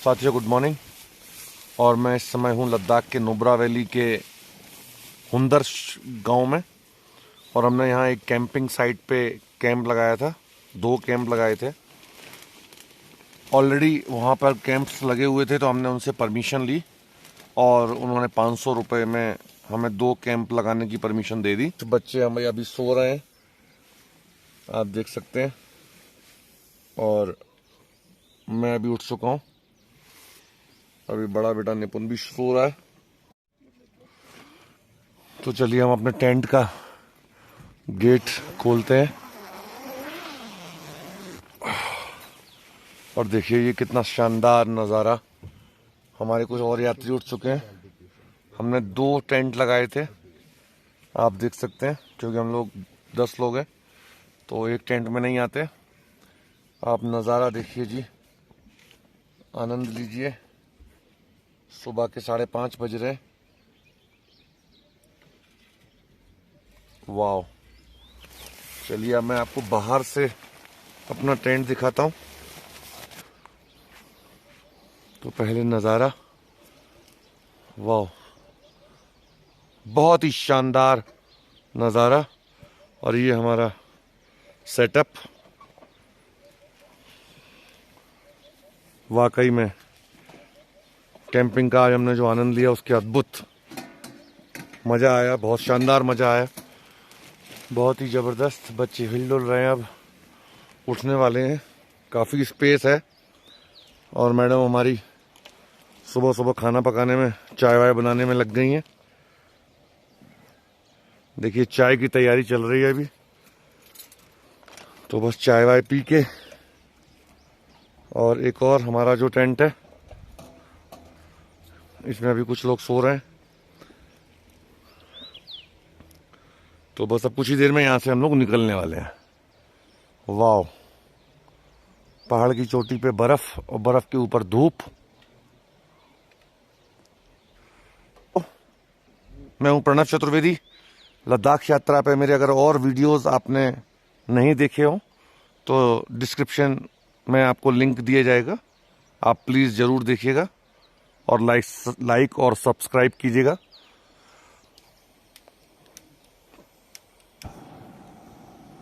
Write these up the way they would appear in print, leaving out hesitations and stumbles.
साथियों good morning. और मैं इस समय हूँ लद्दाख के नुब्रा वैली के हुंदर गांव में। और हमने यहाँ एक कैंपिंग साइट पे कैंप लगाया था, 2 कैंप लगाए थे। ऑलरेडी वहाँ पर कैंप्स लगे हुए थे तो हमने उनसे परमिशन ली और उन्होंने 500 रुपये में हमें 2 कैंप लगाने की परमिशन दे दी। तो बच्चे हमारे अभी सो रहे हैं, आप देख सकते हैं, और मैं अभी उठ चुका हूँ। अभी बड़ा बेटा निपुण भी सो रहा है। तो चलिए हम अपने टेंट का गेट खोलते हैं और देखिए ये कितना शानदार नज़ारा। हमारे कुछ और यात्री उठ चुके हैं। हमने 2 टेंट लगाए थे, आप देख सकते हैं, क्योंकि हम लोग 10 लोग हैं तो एक टेंट में नहीं आते। आप नज़ारा देखिए जी, आनंद लीजिए। सुबह के 5:30 बज रहे। वाह, चलिए अब मैं आपको बाहर से अपना टेंट दिखाता हूँ। तो पहले नज़ारा, वाह, बहुत ही शानदार नज़ारा। और ये हमारा सेटअप वाकई में कैंपिंग का आज हमने जो आनंद लिया उसके अद्भुत मज़ा आया, बहुत शानदार मज़ा आया, बहुत ही ज़बरदस्त। बच्चे हिल डुल रहे हैं, अब उठने वाले हैं। काफ़ी स्पेस है और मैडम हमारी सुबह सुबह खाना पकाने में, चाय वाय बनाने में लग गई हैं। देखिए चाय की तैयारी चल रही है अभी। तो बस चाय वाय पी के, और एक और हमारा जो टेंट है इसमें अभी कुछ लोग सो रहे हैं। तो बस अब कुछ ही देर में यहाँ से हम लोग निकलने वाले हैं। वाह, पहाड़ की चोटी पे बर्फ और बर्फ के ऊपर धूप। मैं हूँ प्रणव चतुर्वेदी। लद्दाख यात्रा पे मेरे अगर और वीडियोस आपने नहीं देखे हो तो डिस्क्रिप्शन में आपको लिंक दिया जाएगा, आप प्लीज़ ज़रूर देखिएगा और लाइक और सब्सक्राइब कीजिएगा।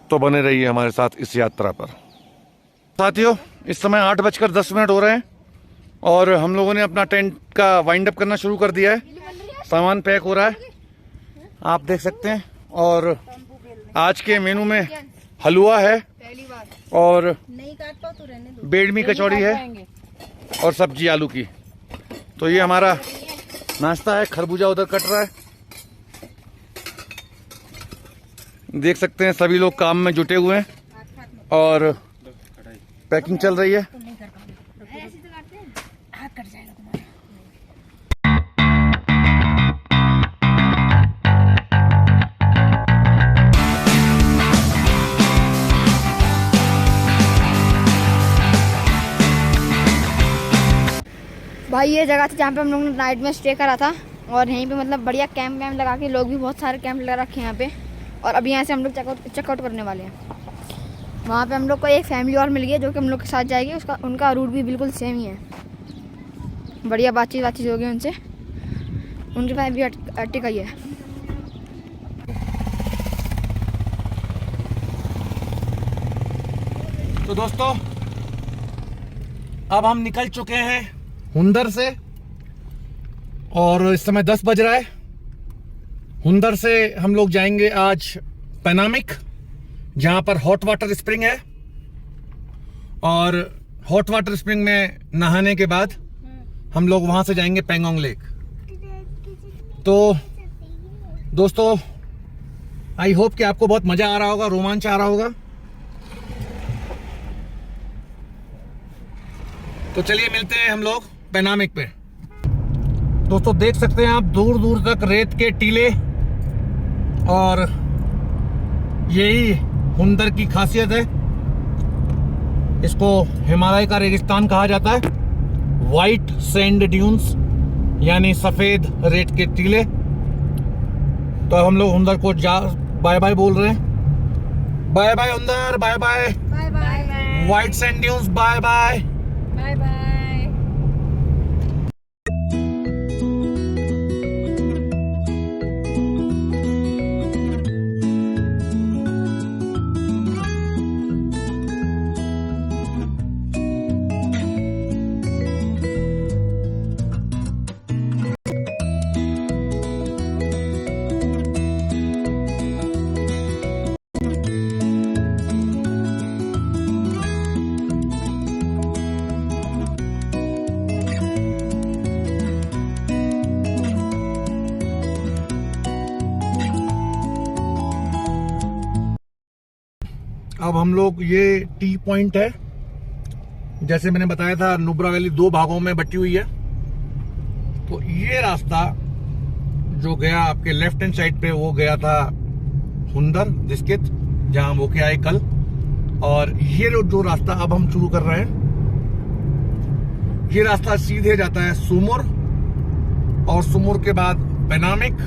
तो बने रहिए हमारे साथ इस यात्रा पर। साथियों इस समय 8:10 हो रहे हैं और हम लोगों ने अपना टेंट का वाइंड अप करना शुरू कर दिया है। सामान पैक हो रहा है, आप देख सकते हैं। और आज के मेनू में हलवा है और बेडमी कचौड़ी है और सब्जी आलू की। तो ये हमारा नाश्ता है। खरबूजा उधर कट रहा है, देख सकते हैं। सभी लोग काम में जुटे हुए हैं और पैकिंग चल रही है। भाई ये जगह थी जहाँ पे हम लोग ने नाइट में स्टे करा था और यहीं पे मतलब बढ़िया कैंप वैम्प लगा के, लोग भी बहुत सारे कैंप लगा रखे हैं यहाँ पे। और अभी यहाँ से हम लोग चेकआउट करने वाले हैं। वहाँ पे हम लोग को एक फैमिली और मिल गई है जो कि हम लोग के साथ जाएगी। उनका रूट भी बिल्कुल सेम ही है। बढ़िया बातचीत हो गई उनसे, उनके पास भी अर्टिका ही है। तो दोस्तों अब हम निकल चुके हैं हुंदर से और इस समय 10 बज रहा है। हुंदर से हम लोग जाएंगे आज पैनामिक, जहां पर हॉट वाटर स्प्रिंग है। और हॉट वाटर स्प्रिंग में नहाने के बाद हम लोग वहां से जाएंगे पेंगोंग लेक। तो दोस्तों आई होप कि आपको बहुत मजा आ रहा होगा, रोमांच आ रहा होगा। तो चलिए मिलते हैं हम लोग पैनामिक पे। दोस्तों देख सकते हैं आप दूर दूर तक रेत के टीले, और यही हुंदर की खासियत है। इसको हिमालय का रेगिस्तान कहा जाता है। वाइट सैंड ड्यून्स यानी सफेद रेत के टीले। तो अब हम लोग हुंदर को बाय बाय बोल रहे हैं। Bye bye Hunder, bye bye. Bye bye. White sand dunes, bye bye. Bye bye. अब हम लोग, ये टी पॉइंट है, जैसे मैंने बताया था नुब्रा वैली 2 भागों में बटी हुई है। तो ये रास्ता जो गया आपके लेफ्ट हैंड साइड पे, वो गया था हुंदर डिस्कित, जहां हम होके आए कल। और ये जो रास्ता अब हम शुरू कर रहे हैं, ये रास्ता सीधे जाता है सुमुर, और सुमुर के बाद पेनामिक,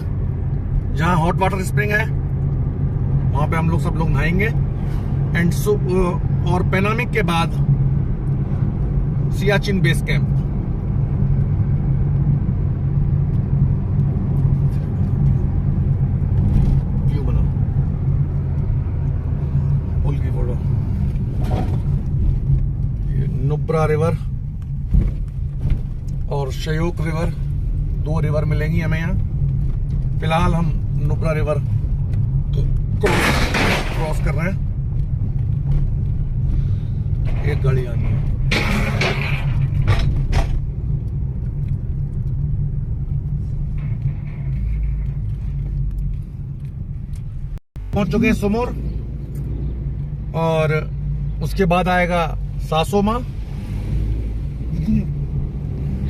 जहां हॉट वाटर स्प्रिंग है, वहां पे हम लोग सब लोग नहाएंगे। एंड और पेनामिक के बाद सियाचिन बेस कैंप। व्यू बना पुल की फोटो, ये नुब्रा रिवर और शयोक रिवर, 2 रिवर मिलेंगी हमें यहाँ। फिलहाल हम नुब्रा रिवर क्रॉस कर रहे हैं। एक गाड़ी आ रही है। पहुंच चुके हैं सुमुर, और उसके बाद आएगा सासोमा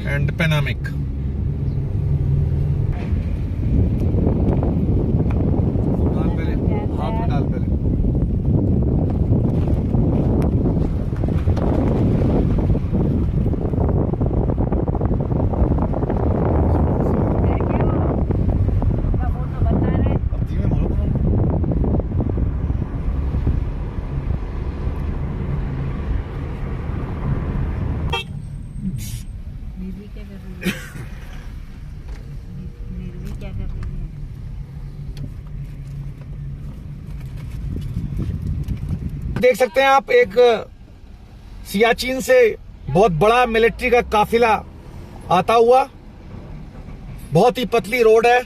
एंड पेनामिक। हाथ में डाल पहले। देख सकते हैं आप, एक सियाचिन से बहुत बड़ा मिलिट्री का काफिला आता हुआ। बहुत ही पतली रोड है,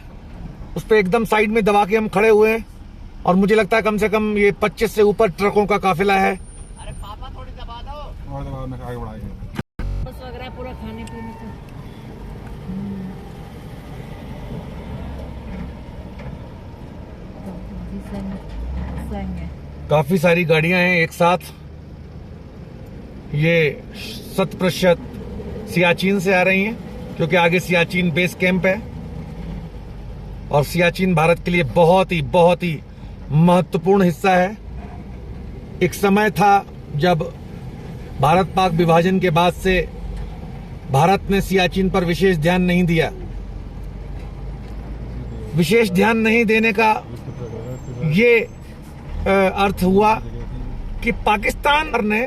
उस पर एकदम साइड में दबा के हम खड़े हुए हैं, और मुझे लगता है कम से कम ये 25 से ऊपर ट्रकों का काफिला है। अरे पापा थोड़ी दबा दो, और दबा में आगे बढ़ाएंगे। बस लग रहा है पूरा खाने पीने को। काफी सारी गाड़ियां हैं एक साथ। ये 100% सियाचिन से आ रही हैं, क्योंकि आगे सियाचिन बेस कैंप है, और सियाचिन भारत के लिए बहुत ही महत्वपूर्ण हिस्सा है। एक समय था जब भारत पाक विभाजन के बाद से भारत ने सियाचिन पर विशेष ध्यान नहीं दिया। विशेष ध्यान नहीं देने का ये अर्थ हुआ कि पाकिस्तान ने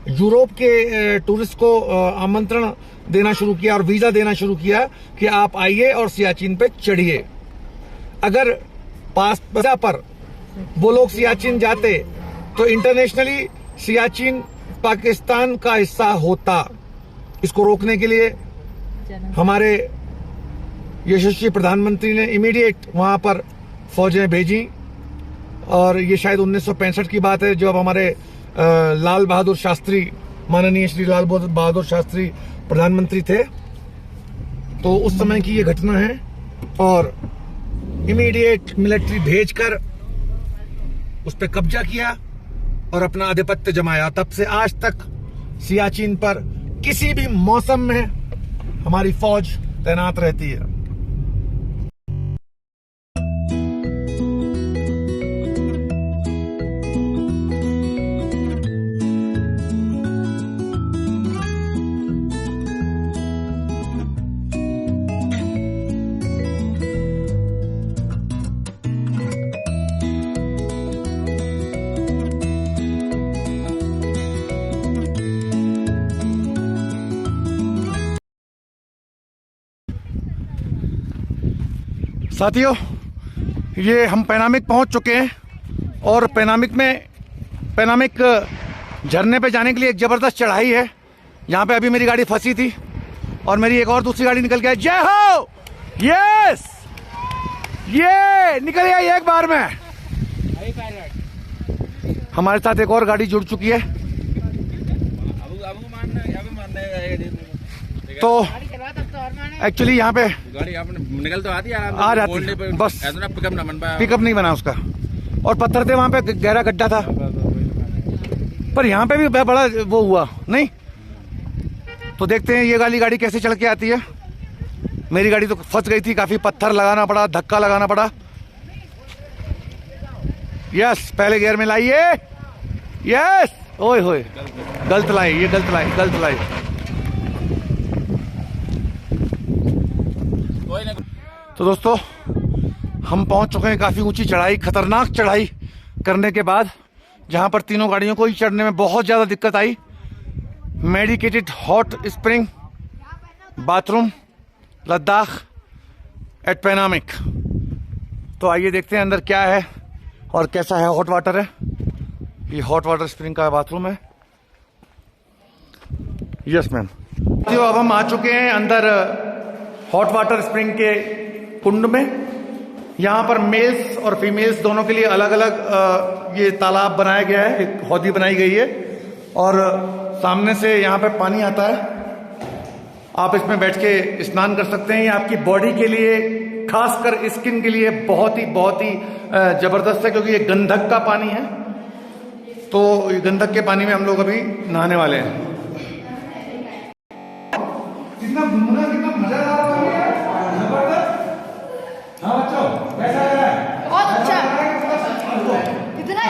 यूरोप के टूरिस्ट को आमंत्रण देना शुरू किया और वीजा देना शुरू किया कि आप आइए और सियाचिन पे चढ़िए। अगर पासपोर्ट पर वो लोग सियाचिन जाते तो इंटरनेशनली सियाचिन पाकिस्तान का हिस्सा होता। इसको रोकने के लिए हमारे यशस्वी प्रधानमंत्री ने इमीडिएट वहां पर फौजें भेजी, और ये शायद 1965 की बात है, जब हमारे लाल बहादुर शास्त्री, माननीय श्री लाल बहादुर शास्त्री प्रधानमंत्री थे। तो उस समय की ये घटना है, और इमीडिएट मिलिट्री भेजकर उस पर कब्जा किया और अपना आधिपत्य जमाया। तब से आज तक सियाचिन पर किसी भी मौसम में हमारी फौज तैनात रहती है। साथियों, ये हम पेनामिक पहुंच चुके हैं, और पेनामिक झरने पे जाने के लिए एक जबरदस्त चढ़ाई है। यहाँ पे अभी मेरी गाड़ी फंसी थी और मेरी एक और दूसरी गाड़ी निकल के आई। जय हो, यस, ये निकल गई एक बार में। हमारे साथ एक और गाड़ी जुड़ चुकी है। तो एक्चुअली यहाँ पे गाड़ी आपने निकल तो आती है, आ जाती है, बस पिकअप ना बन पाया, पिकअप नहीं बना उसका, और पत्थर थे वहाँ पे, गहरा गड्ढा था। पर यहाँ पे भी बड़ा वो हुआ नहीं। तो देखते हैं ये वाली गाड़ी कैसे चल के आती है। मेरी गाड़ी तो फंस गई थी, काफी पत्थर लगाना पड़ा, धक्का लगाना पड़ा। यस, पहले गियर में लाइए। यस, ओए होए, गलत लाई, ये गलत लाई, गलत लाई। तो दोस्तों हम पहुंच चुके हैं काफी ऊंची चढ़ाई, खतरनाक चढ़ाई करने के बाद, जहां पर तीनों गाड़ियों को ही चढ़ने में बहुत ज्यादा दिक्कत आई। Medicated hot spring bathroom Ladakh at Panamik. तो आइए देखते हैं अंदर क्या है और कैसा है। हॉट वाटर है, ये हॉट वाटर स्प्रिंग का बाथरूम है। Yes ma'am. तो अब हम आ चुके हैं अंदर हॉट वाटर स्प्रिंग के कुंड में। यहाँ पर मेल्स और फीमेल्स दोनों के लिए अलग अलग ये तालाब बनाया गया है, एक हौदी बनाई गई है और सामने से यहाँ पे पानी आता है। आप इसमें बैठ के स्नान कर सकते हैं। ये आपकी बॉडी के लिए, खासकर स्किन के लिए बहुत ही जबरदस्त है, क्योंकि ये गंधक का पानी है। तो ये गंधक के पानी में हम लोग अभी नहाने वाले हैं। कितना मजा आ रहा है, जबरदस्त। हाँ बच्चों, कैसा लग रहा है? बहुत अच्छा, कितना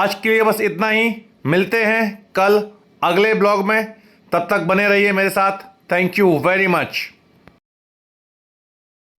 आज के लिए बस इतना ही। मिलते हैं कल अगले ब्लॉग में, तब तक बने रहिए मेरे साथ। Thank you very much.